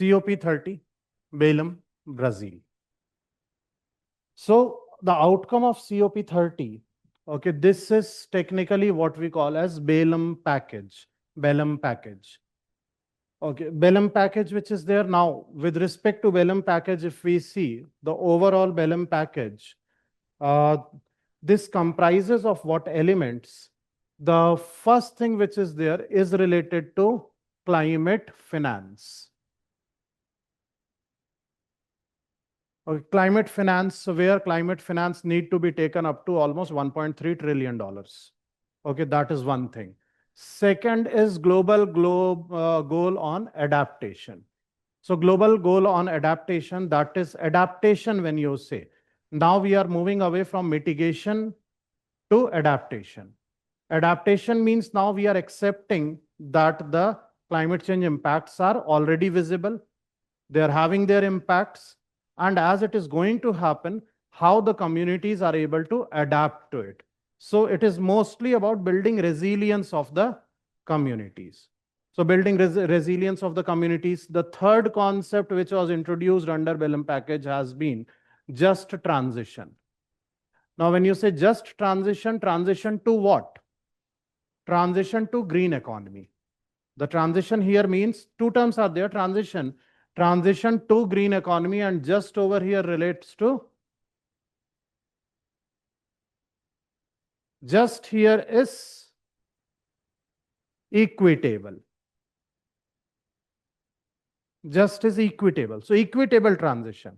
COP30, Belém, Brazil. So the outcome of COP30, okay, this is technically what we call as Belém Package. Belém Package. Okay, Belém Package, which is there now. With respect to Belém Package, if we see the overall Belém Package, this comprises of what elements? The first thing which is there is related to climate finance. Okay, climate finance, where climate finance need to be taken up to almost $1.3 trillion. Okay, that is one thing. Second is global goal on adaptation. So global goal on adaptation, that is adaptation when you say. Now we are moving away from mitigation to adaptation. Adaptation means now we are accepting that the climate change impacts are already visible. They are having their impacts. And as it is going to happen, how the communities are able to adapt to it. So it is mostly about building resilience of the communities. So building resilience of the communities. The third concept which was introduced under Belém Package has been just transition. Now, when you say just transition, transition to what? Transition to green economy. The transition here means two terms are there, transition to green economy, and just over here relates to, just here is equitable. Just is equitable. So equitable transition.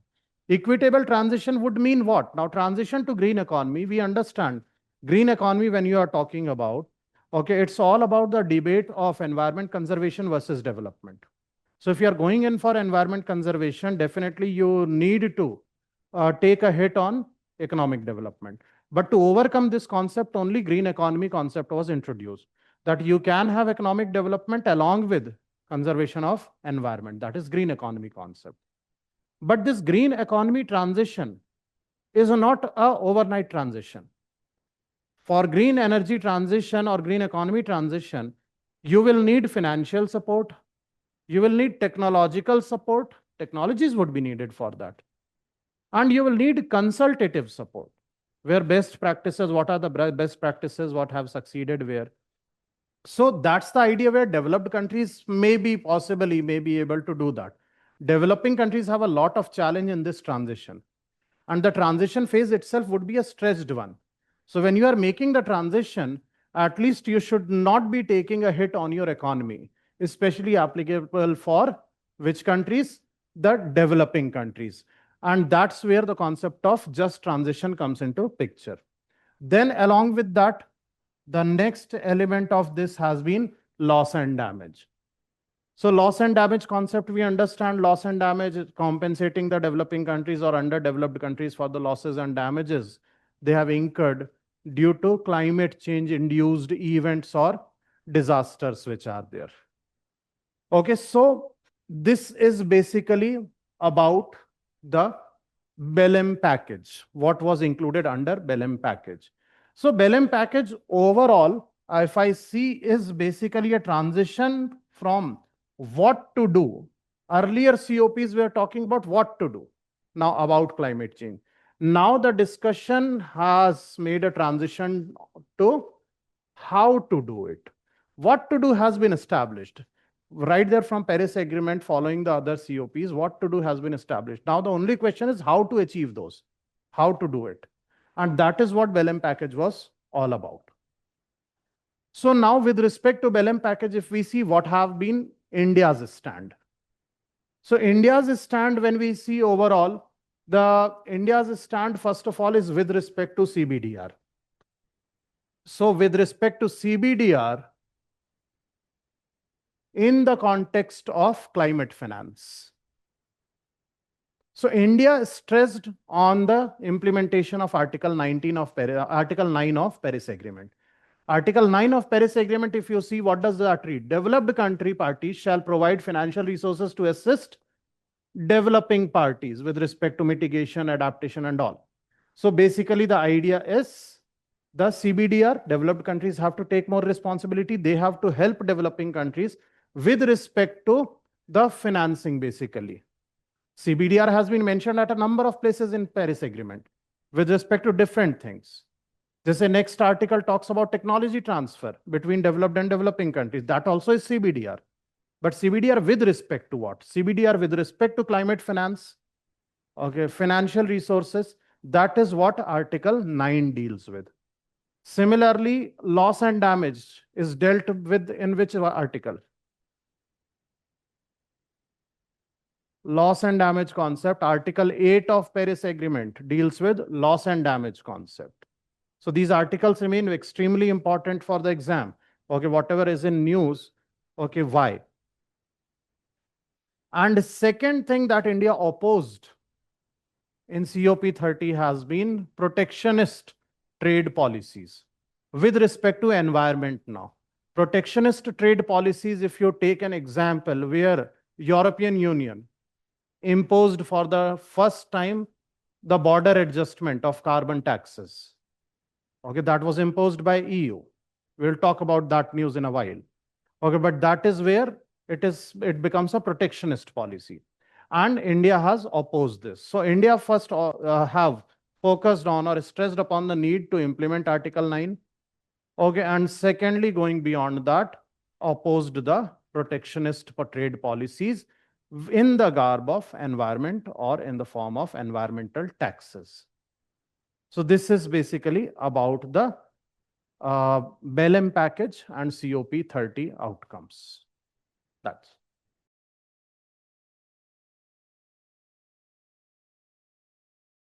Equitable transition would mean what? Now transition to green economy, we understand green economy when you are talking about, okay, it's all about the debate of environment conservation versus development. So if you are going in for environment conservation, definitely you need to take a hit on economic development. But to overcome this concept, only green economy concept was introduced, that you can have economic development along with conservation of environment. That is green economy concept. But this green economy transition is not an overnight transition. For green energy transition or green economy transition, you will need financial support. You will need technological support. Technologies would be needed for that. And you will need consultative support, where best practices, what are the best practices, what have succeeded where. So that's the idea where developed countries may be able to do that. Developing countries have a lot of challenge in this transition. And the transition phase itself would be a stretched one. So when you are making the transition, at least you should not be taking a hit on your economy, especially applicable for which countries? The developing countries. And that's where the concept of just transition comes into picture. Then along with that, the next element of this has been loss and damage. So loss and damage concept, we understand loss and damage is compensating the developing countries or underdeveloped countries for the losses and damages they have incurred due to climate change induced events or disasters which are there. Okay, so this is basically about the Belém package, what was included under Belém package. So Belém package overall, if I see, is basically a transition from what to do. Earlier COPs were talking about what to do, now about climate change. Now the discussion has made a transition to how to do it. What to do has been established. Right there from Paris Agreement, following the other COPs, what to do has been established. Now the only question is how to achieve those, how to do it. And that is what Belém package was all about. So now with respect to Belém package, if we see what have been India's stand. So India's stand, when we see overall, India's stand first of all is with respect to CBDR. So with respect to CBDR, in the context of climate finance. So India stressed on the implementation of Article 9 of Paris Agreement. Article 9 of Paris Agreement, if you see, what does that read? Developed country parties shall provide financial resources to assist developing parties with respect to mitigation, adaptation, and all. So basically the idea is the CBDR, developed countries have to take more responsibility. They have to help developing countries with respect to the financing basically. CBDR has been mentioned at a number of places in Paris Agreement with respect to different things. This next article talks about technology transfer between developed and developing countries. That also is CBDR. But CBDR with respect to what? CBDR with respect to climate finance, okay, financial resources. That is what Article 9 deals with. Similarly, loss and damage is dealt with in which article? Loss and damage concept. Article 8 of Paris Agreement deals with loss and damage concept. So these articles remain extremely important for the exam. Okay, whatever is in news, okay, why? And second thing that India opposed in COP30 has been protectionist trade policies with respect to environment now. Protectionist trade policies, if you take an example where European Union imposed for the first time the border adjustment of carbon taxes. Okay, that was imposed by EU. We'll talk about that news in a while. Okay, but that is where it becomes a protectionist policy. And India has opposed this. So India first have focused on or stressed upon the need to implement Article 9. Okay, and secondly, going beyond that, opposed the protectionist trade policies in the garb of environment or in the form of environmental taxes. So this is basically about the Belém package and COP30 outcomes. That's